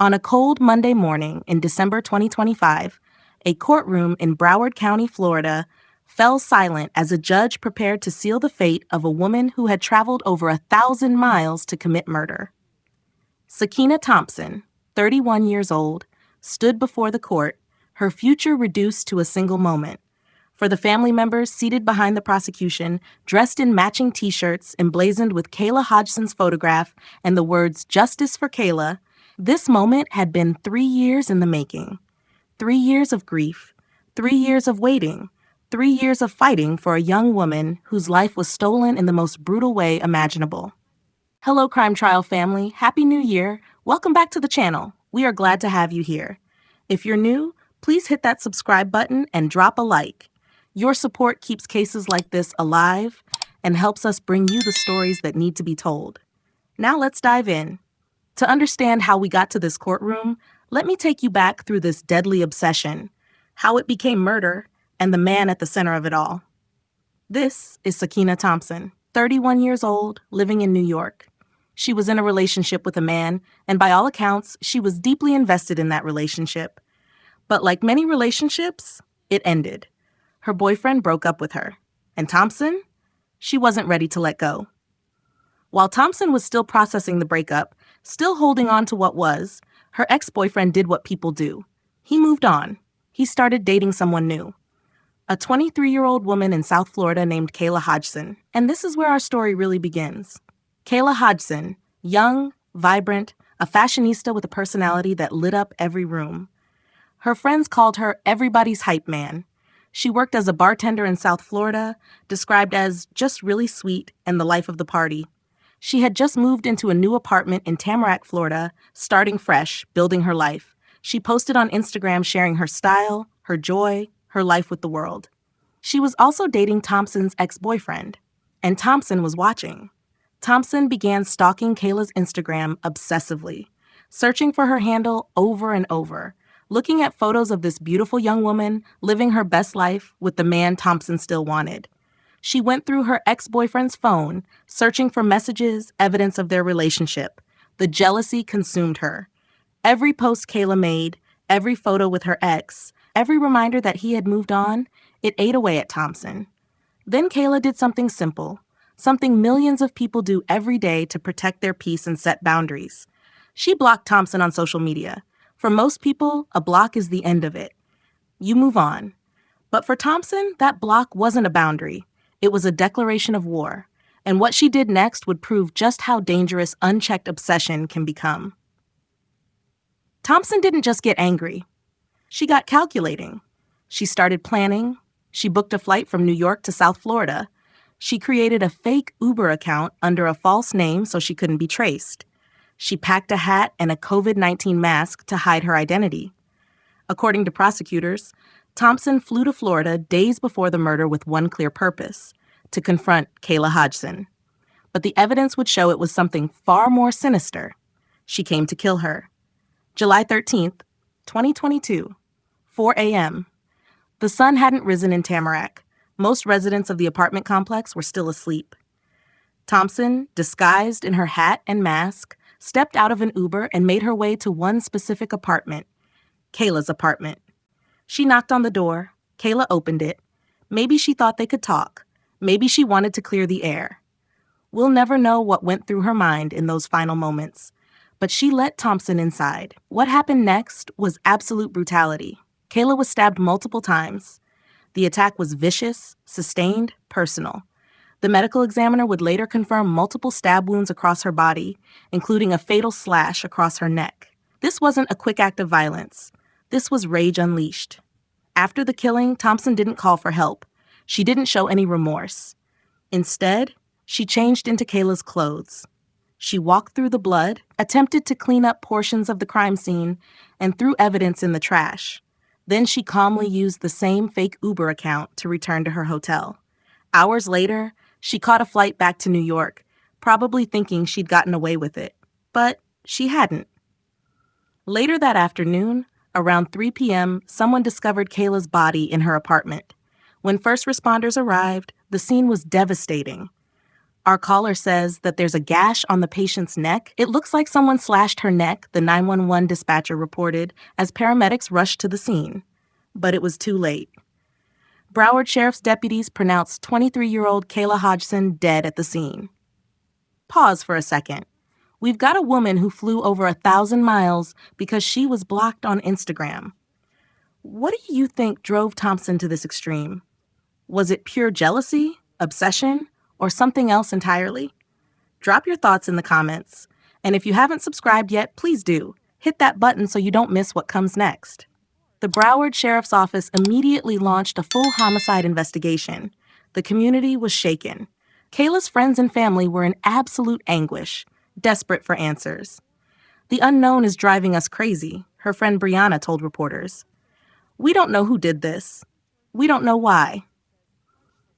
On a cold Monday morning in December 2025, a courtroom in Broward County, Florida, fell silent as a judge prepared to seal the fate of a woman who had traveled over 1,000 miles to commit murder. Sakiyna Thompson, 31 years old, stood before the court, her future reduced to a single moment. For the family members seated behind the prosecution, dressed in matching T-shirts emblazoned with Kayla Hodgson's photograph and the words "Justice for Kayla," this moment had been 3 years in the making. 3 years of grief, 3 years of waiting, 3 years of fighting for a young woman whose life was stolen in the most brutal way imaginable. Hello, Crime Trial family. Happy New Year. Welcome back to the channel. We are glad to have you here. If you're new, please hit that subscribe button and drop a like. Your support keeps cases like this alive and helps us bring you the stories that need to be told. Now let's dive in. To understand how we got to this courtroom, let me take you back through this deadly obsession, how it became murder, and the man at the center of it all. This is Sakiyna Thompson, 31 years old, living in New York. She was in a relationship with a man, and by all accounts, she was deeply invested in that relationship. But like many relationships, it ended. Her boyfriend broke up with her. And Thompson? She wasn't ready to let go. While Thompson was still processing the breakup, still holding on to what was, her ex-boyfriend did what people do. He moved on. He started dating someone new. A 23-year-old woman in South Florida named Kayla Hodgson. And this is where our story really begins. Kayla Hodgson, young, vibrant, a fashionista with a personality that lit up every room. Her friends called her everybody's hype man. She worked as a bartender in South Florida, described as just really sweet and the life of the party. She had just moved into a new apartment in Tamarac, Florida, starting fresh, building her life. She posted on Instagram sharing her style, her joy, her life with the world. She was also dating Thompson's ex-boyfriend, and Thompson was watching. Thompson began stalking Kayla's Instagram obsessively, searching for her handle over and over, looking at photos of this beautiful young woman living her best life with the man Thompson still wanted. She went through her ex-boyfriend's phone, searching for messages, evidence of their relationship. The jealousy consumed her. Every post Kayla made, every photo with her ex, every reminder that he had moved on, it ate away at Thompson. Then Kayla did something simple, something millions of people do every day to protect their peace and set boundaries. She blocked Thompson on social media. For most people, a block is the end of it. You move on. But for Thompson, that block wasn't a boundary. It was a declaration of war. And what she did next would prove just how dangerous unchecked obsession can become. Thompson didn't just get angry. She got calculating. She started planning. She booked a flight from New York to South Florida. She created a fake Uber account under a false name so she couldn't be traced. She packed a hat and a COVID-19 mask to hide her identity. According to prosecutors, Thompson flew to Florida days before the murder with one clear purpose: to confront Kayla Hodgson. But the evidence would show it was something far more sinister. She came to kill her. July 13th, 2022, 4 a.m. The sun hadn't risen in Tamarac. Most residents of the apartment complex were still asleep. Thompson, disguised in her hat and mask, stepped out of an Uber and made her way to one specific apartment, Kayla's apartment. She knocked on the door. Kayla opened it. Maybe she thought they could talk. Maybe she wanted to clear the air. We'll never know what went through her mind in those final moments. But she let Thompson inside. What happened next was absolute brutality. Kayla was stabbed multiple times. The attack was vicious, sustained, personal. The medical examiner would later confirm multiple stab wounds across her body, including a fatal slash across her neck. This wasn't a quick act of violence. This was rage unleashed. After the killing, Thompson didn't call for help. She didn't show any remorse. Instead, she changed into Kayla's clothes. She walked through the blood, attempted to clean up portions of the crime scene, and threw evidence in the trash. Then she calmly used the same fake Uber account to return to her hotel. Hours later, she caught a flight back to New York, probably thinking she'd gotten away with it. But she hadn't. Later that afternoon, around 3 p.m., someone discovered Kayla's body in her apartment. When first responders arrived, the scene was devastating. Our caller says that there's a gash on the patient's neck. It looks like someone slashed her neck, the 911 dispatcher reported as paramedics rushed to the scene. But it was too late. Broward Sheriff's deputies pronounced 23-year-old Kayla Hodgson dead at the scene. Pause for a second. We've got a woman who flew over 1,000 miles because she was blocked on Instagram. What do you think drove Thompson to this extreme? Was it pure jealousy, obsession, or something else entirely? Drop your thoughts in the comments. And if you haven't subscribed yet, please do. Hit that button so you don't miss what comes next. The Broward Sheriff's Office immediately launched a full homicide investigation. The community was shaken. Kayla's friends and family were in absolute anguish, desperate for answers. The unknown is driving us crazy, her friend Brianna told reporters. We don't know who did this. We don't know why.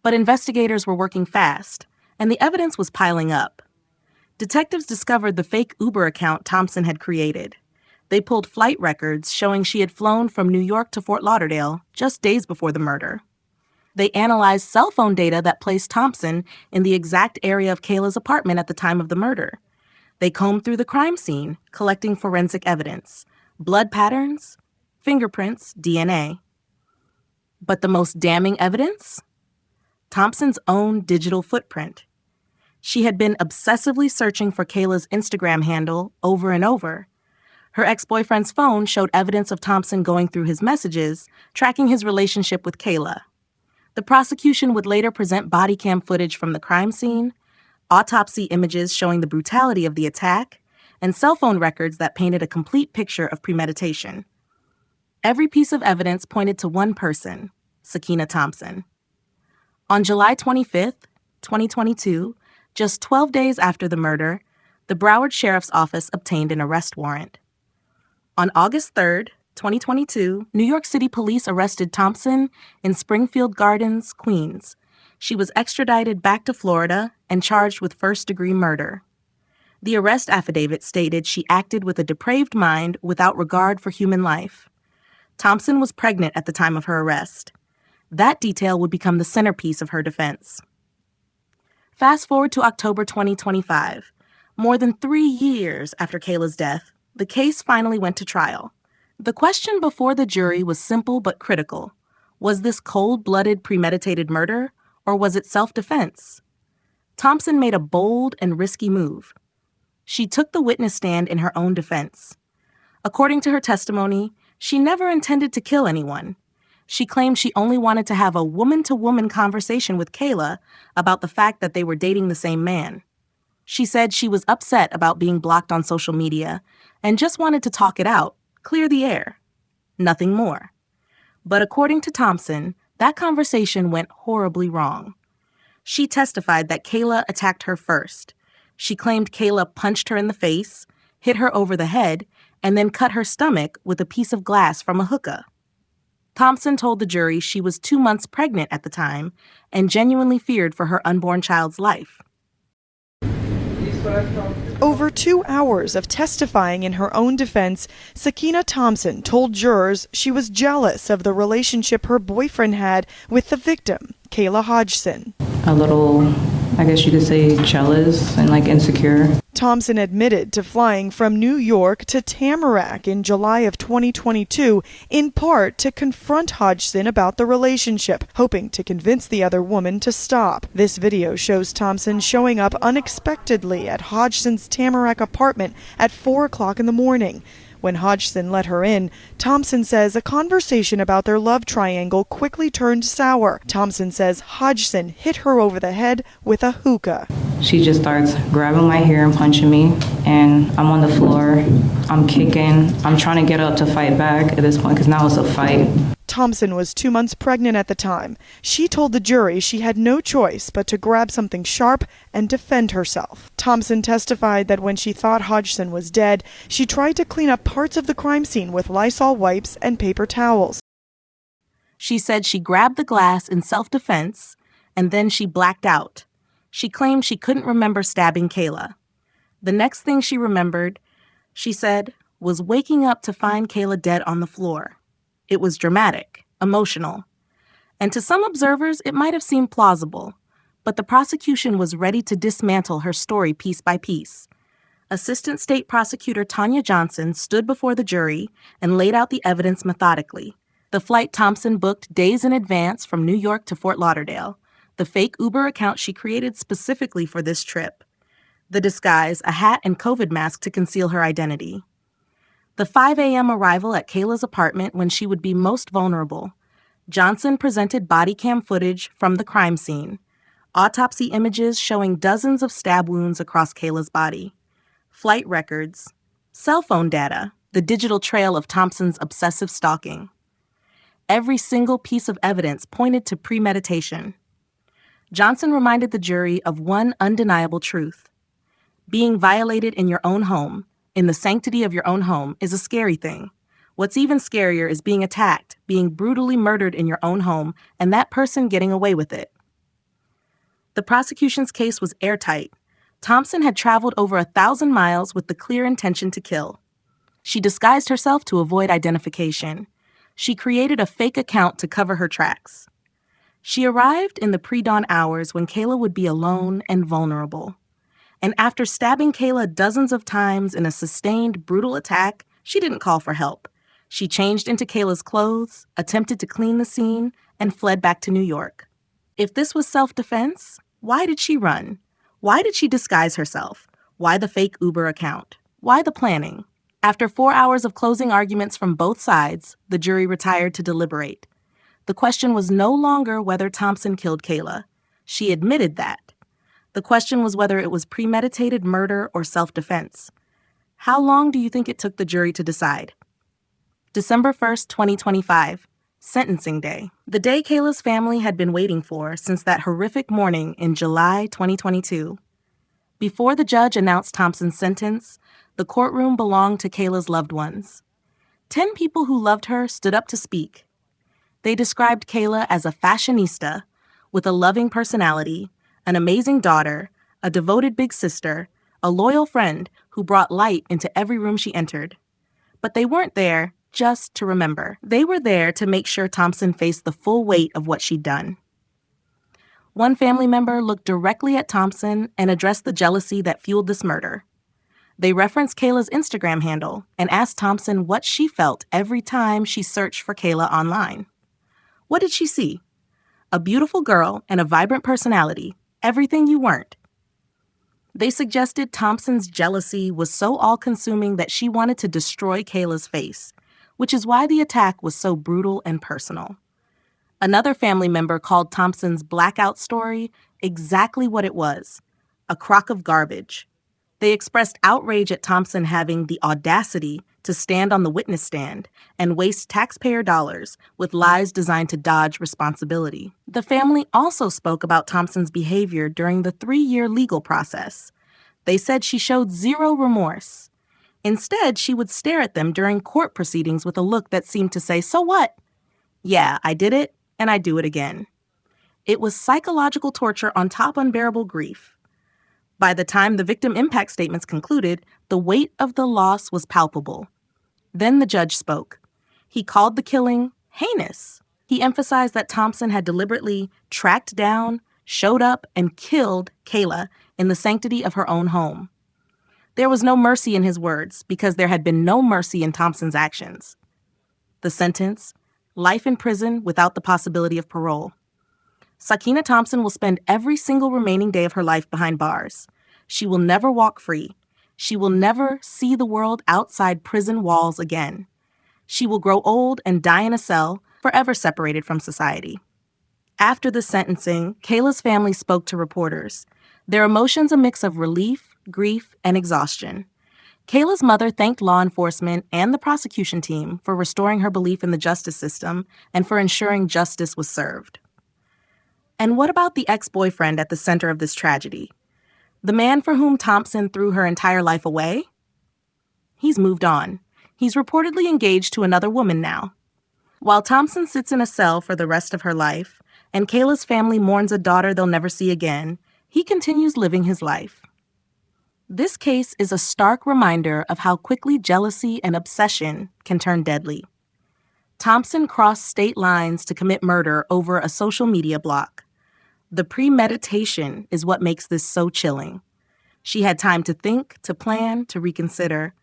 But investigators were working fast, and the evidence was piling up. Detectives discovered the fake Uber account Thompson had created. They pulled flight records showing she had flown from New York to Fort Lauderdale just days before the murder. They analyzed cell phone data that placed Thompson in the exact area of Kayla's apartment at the time of the murder. They combed through the crime scene, collecting forensic evidence, blood patterns, fingerprints, DNA. But the most damning evidence? Thompson's own digital footprint. She had been obsessively searching for Kayla's Instagram handle over and over. Her ex-boyfriend's phone showed evidence of Thompson going through his messages, tracking his relationship with Kayla. The prosecution would later present body cam footage from the crime scene, autopsy images showing the brutality of the attack, and cell phone records that painted a complete picture of premeditation. Every piece of evidence pointed to one person, Sakiyna Thompson. On July 25, 2022, just 12 days after the murder, the Broward Sheriff's Office obtained an arrest warrant. On August 3, 2022, New York City police arrested Thompson in Springfield Gardens, Queens. She was extradited back to Florida and charged with first-degree murder. The arrest affidavit stated she acted with a depraved mind without regard for human life. Thompson was pregnant at the time of her arrest. That detail would become the centerpiece of her defense. Fast forward to October 2025. More than 3 years after Kayla's death, the case finally went to trial. The question before the jury was simple but critical. Was this cold-blooded, premeditated murder, or was it self-defense? Thompson made a bold and risky move. She took the witness stand in her own defense. According to her testimony, she never intended to kill anyone. She claimed she only wanted to have a woman-to-woman conversation with Kayla about the fact that they were dating the same man. She said she was upset about being blocked on social media and just wanted to talk it out, clear the air. Nothing more. But according to Thompson, that conversation went horribly wrong. She testified that Kayla attacked her first. She claimed Kayla punched her in the face, hit her over the head, and then cut her stomach with a piece of glass from a hookah. Thompson told the jury she was 2 months pregnant at the time and genuinely feared for her unborn child's life. Over 2 hours of testifying in her own defense, Sakiyna Thompson told jurors she was jealous of the relationship her boyfriend had with the victim, Kayla Hodgson. A little, I guess you could say, jealous and insecure. Thompson admitted to flying from New York to Tamarac in July of 2022, in part to confront Hodgson about the relationship, hoping to convince the other woman to stop. This video shows Thompson showing up unexpectedly at Hodgson's Tamarac apartment at 4 o'clock in the morning. When Hodgson let her in, Thompson says a conversation about their love triangle quickly turned sour. Thompson says Hodgson hit her over the head with a hookah. She just starts grabbing my hair and punching me, and I'm on the floor. I'm kicking. I'm trying to get up to fight back at this point because now it's a fight. Thompson was 2 months pregnant at the time. She told the jury she had no choice but to grab something sharp and defend herself. Thompson testified that when she thought Hodgson was dead, she tried to clean up parts of the crime scene with Lysol wipes and paper towels. She said she grabbed the glass in self-defense, and then she blacked out. She claimed she couldn't remember stabbing Kayla. The next thing she remembered, she said, was waking up to find Kayla dead on the floor. It was dramatic, emotional, and to some observers, it might have seemed plausible, but the prosecution was ready to dismantle her story piece by piece. Assistant State Prosecutor Tanya Johnson stood before the jury and laid out the evidence methodically. The flight Thompson booked days in advance from New York to Fort Lauderdale, the fake Uber account she created specifically for this trip, the disguise, a hat and COVID mask to conceal her identity, the 5 a.m. arrival at Kayla's apartment when she would be most vulnerable. Johnson presented body cam footage from the crime scene, autopsy images showing dozens of stab wounds across Kayla's body, flight records, cell phone data, the digital trail of Thompson's obsessive stalking. Every single piece of evidence pointed to premeditation. Johnson reminded the jury of one undeniable truth. Being violated in your own home, in the sanctity of your own home, is a scary thing. What's even scarier is being attacked, being brutally murdered in your own home, and that person getting away with it. The prosecution's case was airtight. Thompson had traveled over 1,000 miles with the clear intention to kill. She disguised herself to avoid identification. She created a fake account to cover her tracks. She arrived in the pre-dawn hours when Kayla would be alone and vulnerable. And after stabbing Kayla dozens of times in a sustained, brutal attack, she didn't call for help. She changed into Kayla's clothes, attempted to clean the scene, and fled back to New York. If this was self-defense, why did she run? Why did she disguise herself? Why the fake Uber account? Why the planning? After 4 hours of closing arguments from both sides, the jury retired to deliberate. The question was no longer whether Thompson killed Kayla. She admitted that. The question was whether it was premeditated murder or self-defense. How long do you think it took the jury to decide? December 1st, 2025, Sentencing Day. The day Kayla's family had been waiting for since that horrific morning in July 2022. Before the judge announced Thompson's sentence, the courtroom belonged to Kayla's loved ones. 10 people who loved her stood up to speak. They described Kayla as a fashionista with a loving personality, an amazing daughter, a devoted big sister, a loyal friend who brought light into every room she entered. But they weren't there just to remember. They were there to make sure Thompson faced the full weight of what she'd done. One family member looked directly at Thompson and addressed the jealousy that fueled this murder. They referenced Kayla's Instagram handle and asked Thompson what she felt every time she searched for Kayla online. What did she see? A beautiful girl and a vibrant personality, everything you weren't. They suggested Thompson's jealousy was so all-consuming that she wanted to destroy Kayla's face, which is why the attack was so brutal and personal. Another family member called Thompson's blackout story exactly what it was, a crock of garbage. They expressed outrage at Thompson having the audacity to stand on the witness stand and waste taxpayer dollars with lies designed to dodge responsibility. The family also spoke about Thompson's behavior during the 3-year legal process. They said she showed zero remorse. Instead, she would stare at them during court proceedings with a look that seemed to say, "So what? Yeah, I did it, and I do it again." It was psychological torture on top unbearable grief. By the time the victim impact statements concluded, the weight of the loss was palpable. Then the judge spoke. He called the killing heinous. He emphasized that Thompson had deliberately tracked down, showed up, and killed Kayla in the sanctity of her own home. There was no mercy in his words because there had been no mercy in Thompson's actions. The sentence: life in prison without the possibility of parole. Sakiyna Thompson will spend every single remaining day of her life behind bars. She will never walk free. She will never see the world outside prison walls again. She will grow old and die in a cell, forever separated from society. After the sentencing, Kayla's family spoke to reporters. Their emotions a mix of relief, grief, and exhaustion. Kayla's mother thanked law enforcement and the prosecution team for restoring her belief in the justice system and for ensuring justice was served. And what about the ex-boyfriend at the center of this tragedy? The man for whom Thompson threw her entire life away? He's moved on. He's reportedly engaged to another woman now. While Thompson sits in a cell for the rest of her life, and Kayla's family mourns a daughter they'll never see again, he continues living his life. This case is a stark reminder of how quickly jealousy and obsession can turn deadly. Thompson crossed state lines to commit murder over a social media block. The premeditation is what makes this so chilling. She had time to think, to plan, to reconsider.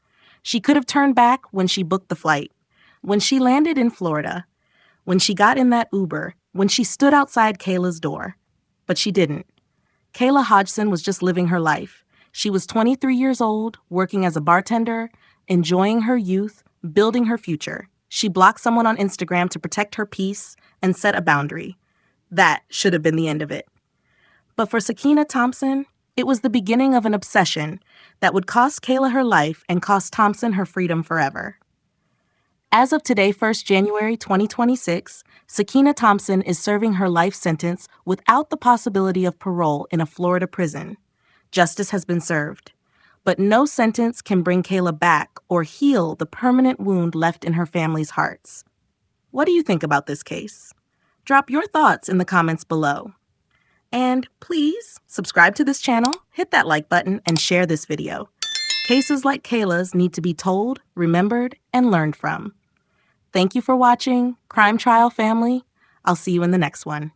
She could have turned back when she booked the flight, when she landed in Florida, when she got in that Uber, when she stood outside Kayla's door. But she didn't. Kayla Hodgson was just living her life. She was 23 years old, working as a bartender, enjoying her youth, building her future. She blocked someone on Instagram to protect her peace and set a boundary. That should have been the end of it. But for Sakiyna Thompson, it was the beginning of an obsession that would cost Kayla her life and cost Thompson her freedom forever. As of today, 1st January 2026, Sakiyna Thompson is serving her life sentence without the possibility of parole in a Florida prison. Justice has been served, but no sentence can bring Kayla back or heal the permanent wound left in her family's hearts. What do you think about this case? Drop your thoughts in the comments below. And please subscribe to this channel, hit that like button, and share this video. Cases like Kayla's need to be told, remembered, and learned from. Thank you for watching, Crime Trial family. I'll see you in the next one.